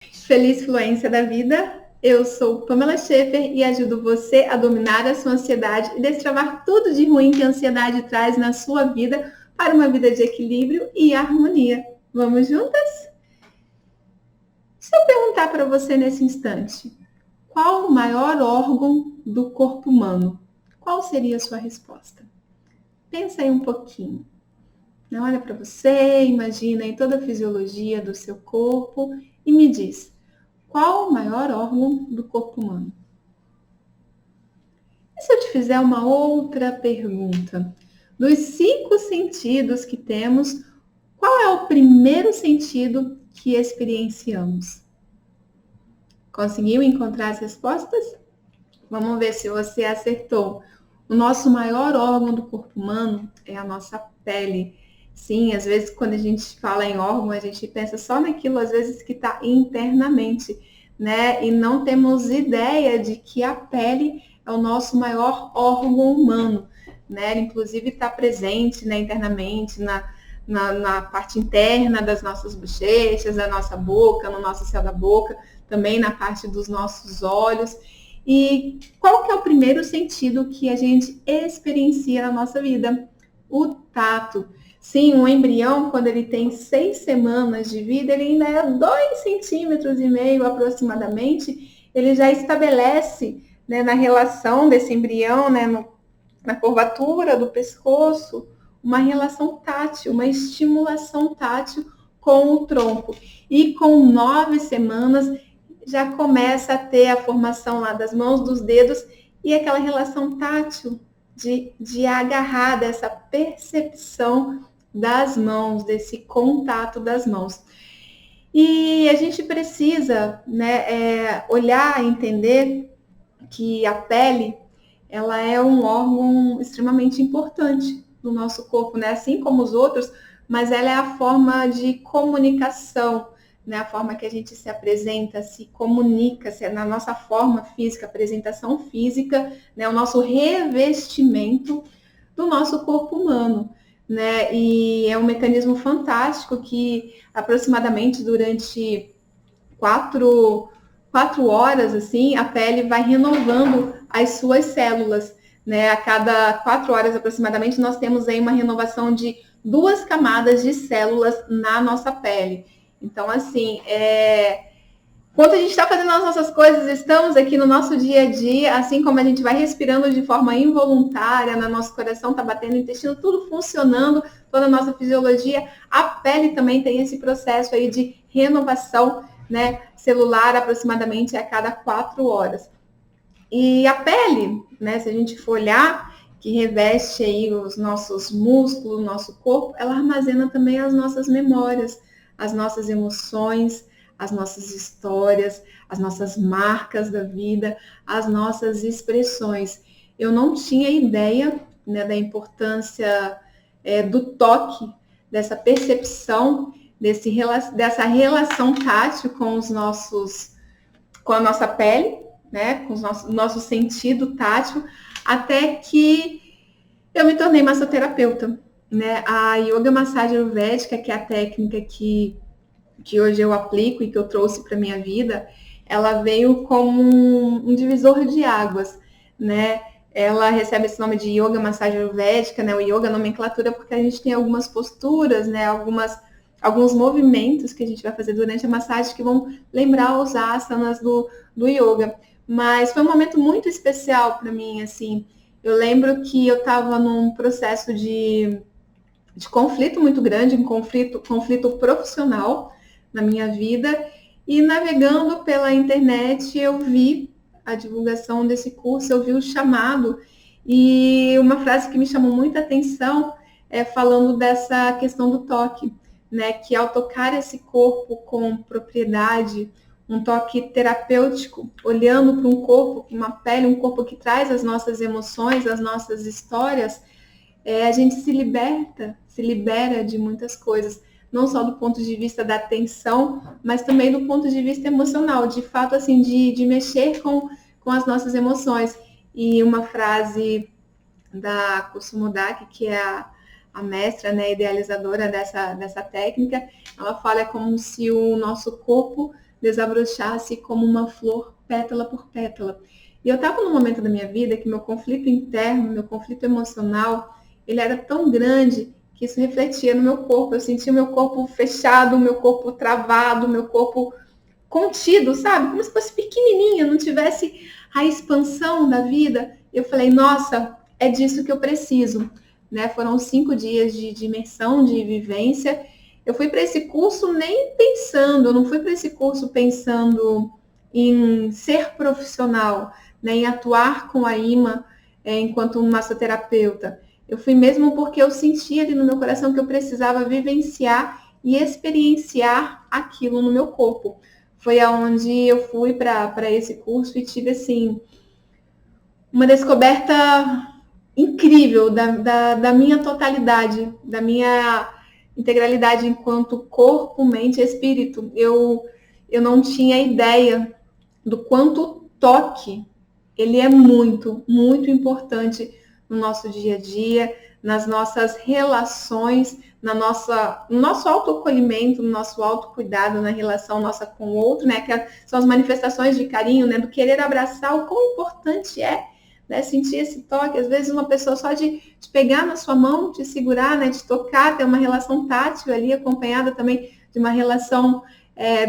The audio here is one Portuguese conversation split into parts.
Feliz Fluência da Vida. Eu sou Pamela Scheffer e ajudo você a dominar a sua ansiedade e destravar tudo de ruim que a ansiedade traz na sua vida para uma vida de equilíbrio e harmonia. Vamos juntas? Deixa eu perguntar para você nesse instante: qual o maior órgão do corpo humano? Qual seria a sua resposta? Pensa aí um pouquinho. Olha para você, imagina aí toda a fisiologia do seu corpo e me diz: qual o maior órgão do corpo humano? E se eu te fizer uma outra pergunta? Dos 5 sentidos que temos, qual é o primeiro sentido que experienciamos? Conseguiu encontrar as respostas? Vamos ver se você acertou. O nosso maior órgão do corpo humano é a nossa pele. Sim, às vezes quando a gente fala em órgão, a gente pensa só naquilo, às vezes, que está internamente, né? E não temos ideia de que a pele é o nosso maior órgão humano, né? Ele, inclusive, está presente, né, internamente, na parte interna das nossas bochechas, da nossa boca, no nosso céu da boca, também na parte dos nossos olhos. E qual que é o primeiro sentido que a gente experiencia na nossa vida? O tato. Sim, um embrião, quando ele tem 6 semanas de vida, ele ainda é 2,5 centímetros aproximadamente, ele já estabelece, né, na relação desse embrião, né, na curvatura do pescoço, uma relação tátil, uma estimulação tátil com o tronco. E com 9 semanas, já começa a ter a formação lá das mãos, dos dedos e aquela relação tátil de agarrar, dessa percepção das mãos, desse contato das mãos. E a gente precisa, né, olhar e entender que a pele, ela é um órgão extremamente importante no nosso corpo, né? Assim como os outros, mas ela é a forma de comunicação, né? A forma que a gente se apresenta, se comunica, na nossa forma física, apresentação física, né? O nosso revestimento do nosso corpo humano, né? E é um mecanismo fantástico que aproximadamente durante 4 horas, assim, a pele vai renovando as suas células, né? A cada 4 horas aproximadamente, nós temos aí uma renovação de 2 camadas de células na nossa pele. Então, assim, enquanto a gente está fazendo as nossas coisas, estamos aqui no nosso dia a dia, assim como a gente vai respirando de forma involuntária, no nosso coração está batendo, o intestino, tudo funcionando, toda a nossa fisiologia, a pele também tem esse processo aí de renovação, né, celular aproximadamente a cada 4 horas. E a pele, né, se a gente for olhar, que reveste aí os nossos músculos, o nosso corpo, ela armazena também as nossas memórias, as nossas emoções, as nossas histórias, as nossas marcas da vida, as nossas expressões. Eu não tinha ideia, né, da importância do toque, dessa percepção, dessa relação tátil com com a nossa pele, né, com o nosso sentido tátil, até que eu me tornei massoterapeuta, né? A Yoga Massagem Ayurvédica, que é a técnica que hoje eu aplico e que eu trouxe para minha vida, ela veio como um divisor de águas, né? Ela recebe esse nome de Yoga Massagem Ayurvédica, né? O yoga é nomenclatura porque a gente tem algumas posturas, né? Alguns movimentos que a gente vai fazer durante a massagem que vão lembrar os asanas do yoga. Mas foi um momento muito especial para mim, assim. Eu lembro que eu estava num processo de conflito muito grande, um conflito profissional na minha vida, e navegando pela internet eu vi a divulgação desse curso, eu vi o chamado, e uma frase que me chamou muita atenção é falando dessa questão do toque, né? Que ao tocar esse corpo com propriedade, um toque terapêutico, olhando para um corpo, uma pele, um corpo que traz as nossas emoções, as nossas histórias, a gente se libera de muitas coisas, não só do ponto de vista da atenção, mas também do ponto de vista emocional, de fato, assim, de mexer com as nossas emoções. E uma frase da Kusumodaki, que é a mestra, né, idealizadora dessa técnica, ela fala como se o nosso corpo desabrochasse como uma flor, pétala por pétala. E eu estava num momento da minha vida que meu conflito interno, meu conflito emocional, ele era tão grande que isso refletia no meu corpo. Eu sentia o meu corpo fechado, o meu corpo travado, o meu corpo contido, sabe? Como se fosse pequenininha, não tivesse a expansão da vida. Eu falei, nossa, é disso que eu preciso. Né? Foram 5 dias de imersão, de vivência. Eu fui para esse curso nem pensando, eu não fui para esse curso pensando em ser profissional, né? Em atuar com a IMA enquanto massoterapeuta. Eu fui mesmo porque eu sentia ali no meu coração que eu precisava vivenciar e experienciar aquilo no meu corpo. Foi aonde eu fui para esse curso e tive, assim, uma descoberta incrível da minha totalidade, da minha integralidade enquanto corpo, mente e espírito. Eu não tinha ideia do quanto o toque ele é muito, muito importante no nosso dia a dia, nas nossas relações, no nosso autoacolhimento, no nosso autocuidado, na relação nossa com o outro, né? Que são as manifestações de carinho, né? Do querer abraçar, o quão importante é, né? Sentir esse toque. Às vezes uma pessoa só de pegar na sua mão, de segurar, né? De tocar, ter uma relação tátil ali, acompanhada também de uma relação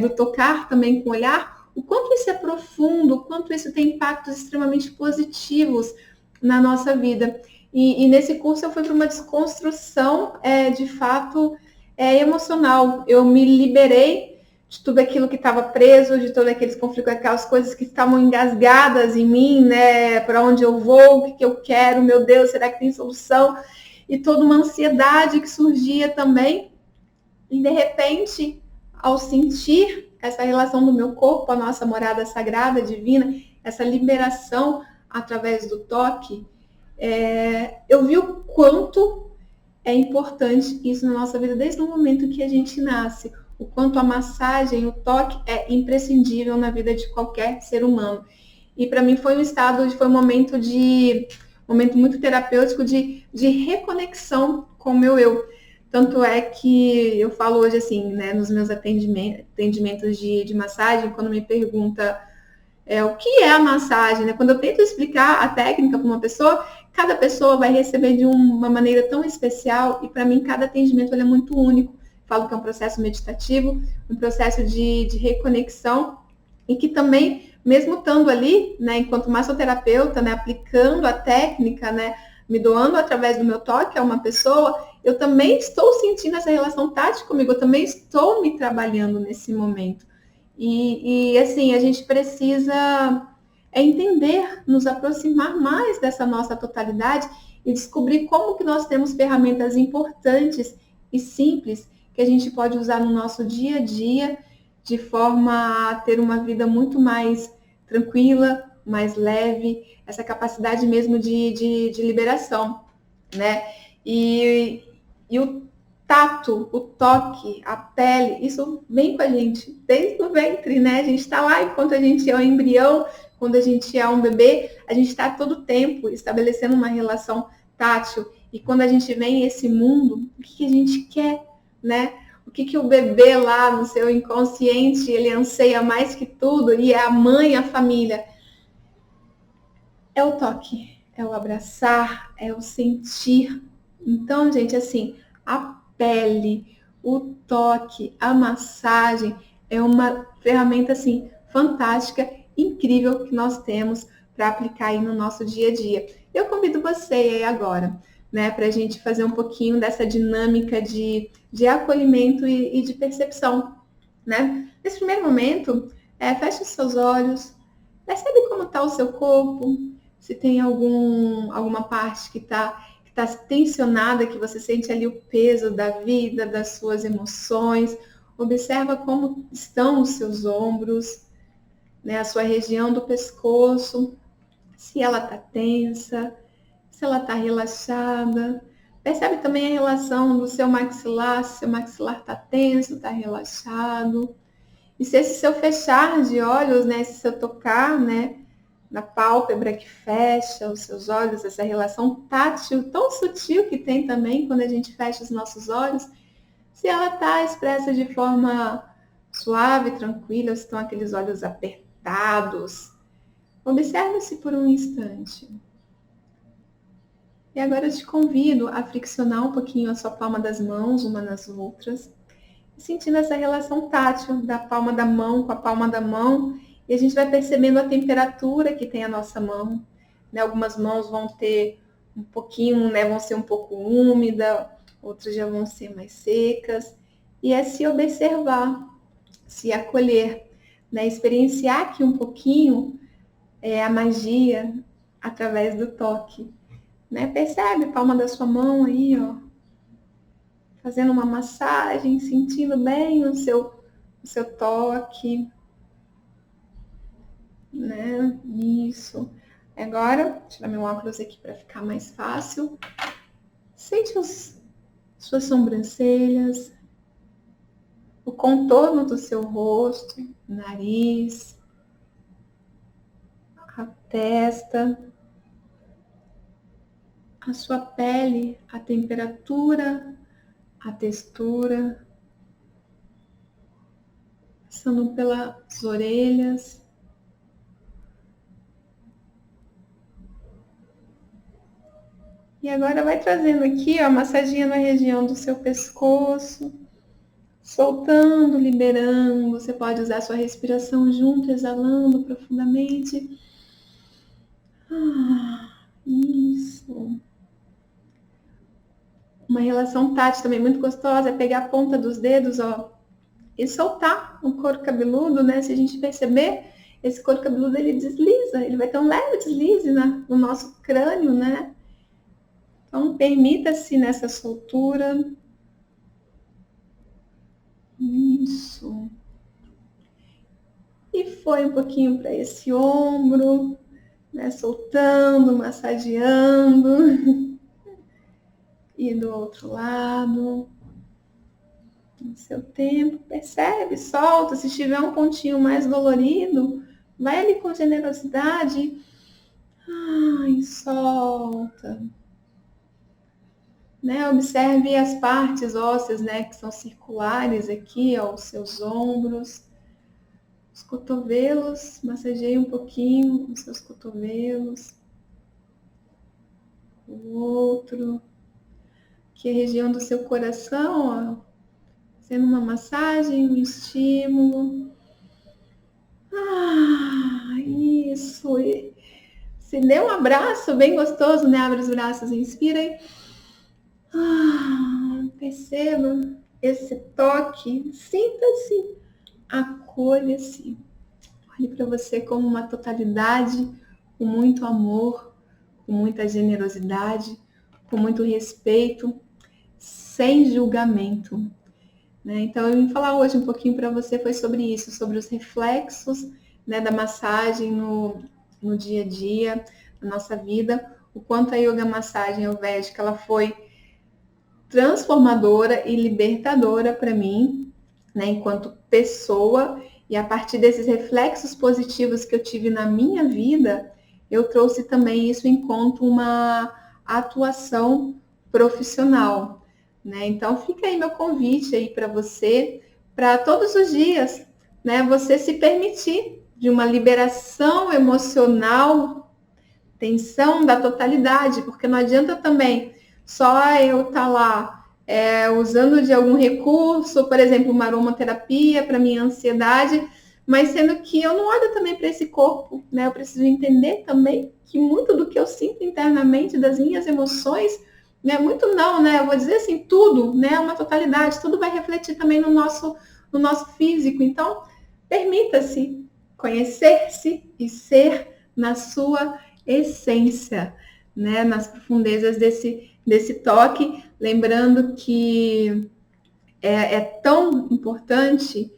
do tocar também com o olhar. O quanto isso é profundo, o quanto isso tem impactos extremamente positivos na nossa vida. E nesse curso eu fui para uma desconstrução, de fato, emocional. Eu me liberei de tudo aquilo que estava preso, de todos aqueles conflitos, aquelas coisas que estavam engasgadas em mim, né? Para onde eu vou, o que eu quero, meu Deus, será que tem solução? E toda uma ansiedade que surgia também. E de repente, ao sentir essa relação do meu corpo, a nossa morada sagrada, divina, essa liberação através do toque, eu vi o quanto é importante isso na nossa vida desde o momento que a gente nasce. O quanto a massagem, o toque é imprescindível na vida de qualquer ser humano. E para mim foi um momento muito terapêutico de reconexão com o meu eu. Tanto é que eu falo hoje assim, né, nos meus atendimentos de massagem, quando me pergunta o que é a massagem, né? Quando eu tento explicar a técnica para uma pessoa, cada pessoa vai receber de uma maneira tão especial e para mim cada atendimento ele é muito único. Falo que é um processo meditativo, um processo de reconexão e que também, mesmo estando ali, né, enquanto massoterapeuta, né, aplicando a técnica, né, me doando através do meu toque a uma pessoa, eu também estou sentindo essa relação tátil comigo, eu também estou me trabalhando nesse momento. E assim, a gente precisa entender, nos aproximar mais dessa nossa totalidade e descobrir como que nós temos ferramentas importantes e simples que a gente pode usar no nosso dia a dia de forma a ter uma vida muito mais tranquila, mais leve, essa capacidade mesmo de liberação, né? E o tato, o toque, a pele, isso vem com a gente desde o ventre, né? A gente está lá enquanto a gente é um embrião, quando a gente é um bebê, a gente está todo o tempo estabelecendo uma relação tátil. E quando a gente vem a esse mundo, o que a gente quer, né? O que o bebê lá no seu inconsciente, ele anseia mais que tudo, e é a mãe, a família. É o toque, é o abraçar, é o sentir. Então, gente, assim, a pele, o toque, a massagem é uma ferramenta assim fantástica, incrível que nós temos para aplicar aí no nosso dia a dia. Eu convido você aí agora, né, para a gente fazer um pouquinho dessa dinâmica de acolhimento e de percepção, né? Nesse primeiro momento, feche os seus olhos, percebe como está o seu corpo, se tem alguma parte que está tensionada, que você sente ali o peso da vida, das suas emoções. Observa como estão os seus ombros, né, a sua região do pescoço, se ela está tensa, se ela está relaxada. Percebe também a relação do seu maxilar, se seu maxilar está tenso, está relaxado. E se esse seu fechar de olhos, né, esse seu tocar, né, na pálpebra que fecha os seus olhos, essa relação tátil tão sutil que tem também quando a gente fecha os nossos olhos, se ela está expressa de forma suave, tranquila, ou se estão aqueles olhos apertados. Observe-se por um instante. E agora eu te convido a friccionar um pouquinho a sua palma das mãos, uma nas outras, sentindo essa relação tátil da palma da mão com a palma da mão, e a gente vai percebendo a temperatura que tem a nossa mão. Né? Algumas mãos vão ter um pouquinho, né, vão ser um pouco úmida, outras já vão ser mais secas, e é se observar, se acolher, né? Experienciar aqui um pouquinho a magia através do toque. Né? Percebe a palma da sua mão aí, ó, fazendo uma massagem, sentindo bem o seu toque, né? Isso. Agora, vou tirar meu óculos aqui para ficar mais fácil. Sente suas sobrancelhas, o contorno do seu rosto, nariz, a testa, a sua pele, a temperatura, a textura, passando pelas orelhas. E agora vai trazendo aqui, ó, massaginha na região do seu pescoço, soltando, liberando. Você pode usar sua respiração junto, exalando profundamente. Isso. Uma relação tátil também muito gostosa é pegar a ponta dos dedos, ó, e soltar o couro cabeludo, né? Se a gente perceber, esse couro cabeludo ele desliza, ele vai ter um leve deslize no nosso crânio, né? Então, permita-se nessa soltura. Isso. E foi um pouquinho para esse ombro, né? Soltando, massageando. E do outro lado. No seu tempo, percebe, solta. Se tiver um pontinho mais dolorido, vai ali com generosidade. Ai, solta. Né? Observe as partes ósseas, né, que são circulares aqui, ó, os seus ombros, os cotovelos, massageie um pouquinho com os seus cotovelos, o outro, aqui a região do seu coração, ó, sendo uma massagem, um estímulo. Isso. E se dê um abraço bem gostoso, né? Abre os braços, inspira e perceba esse toque, sinta-se, acolha-se, olhe para você como uma totalidade, com muito amor, com muita generosidade, com muito respeito, sem julgamento. Né? Então, eu vim falar hoje um pouquinho para você foi sobre isso, sobre os reflexos, né, da massagem no dia a dia, na nossa vida, o quanto a yoga massagem ayurvédica ela foi transformadora e libertadora para mim, né, enquanto pessoa, e a partir desses reflexos positivos que eu tive na minha vida, eu trouxe também isso enquanto uma atuação profissional, né? Então fica aí meu convite aí para você, para todos os dias, né, você se permitir de uma liberação emocional, tensão da totalidade, porque não adianta também só eu estar lá usando de algum recurso, por exemplo, uma aromaterapia para minha ansiedade, mas sendo que eu não olho também para esse corpo, né? Eu preciso entender também que muito do que eu sinto internamente, das minhas emoções, né? Muito não, né? Eu vou dizer assim, tudo, né? Uma totalidade, tudo vai refletir também no nosso físico. Então, permita-se conhecer-se e ser na sua essência, né? Nas profundezas desse toque, lembrando que é tão importante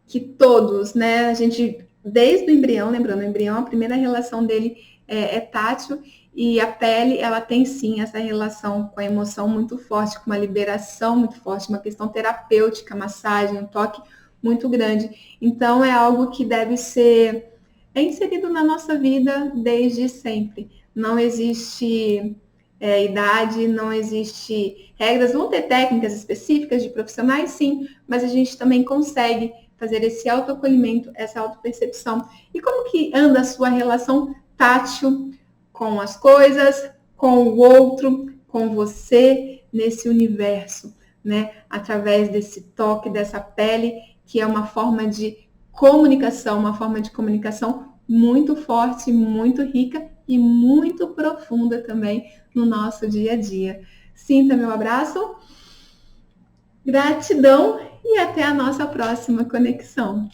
que todos, né? A gente, desde o embrião, lembrando, o embrião, a primeira relação dele é tátil, e a pele, ela tem sim essa relação com a emoção muito forte, com uma liberação muito forte, uma questão terapêutica, massagem, um toque muito grande. Então, é algo que deve ser inserido na nossa vida desde sempre. Não existe idade, não existe regras, vão ter técnicas específicas de profissionais, sim, mas a gente também consegue fazer esse autoacolhimento, essa autopercepção. E como que anda a sua relação tátil com as coisas, com o outro, com você, nesse universo, né? Através desse toque, dessa pele, que é uma forma de comunicação muito forte, muito rica e muito profunda também no nosso dia a dia. Sinta meu abraço, gratidão e até a nossa próxima conexão.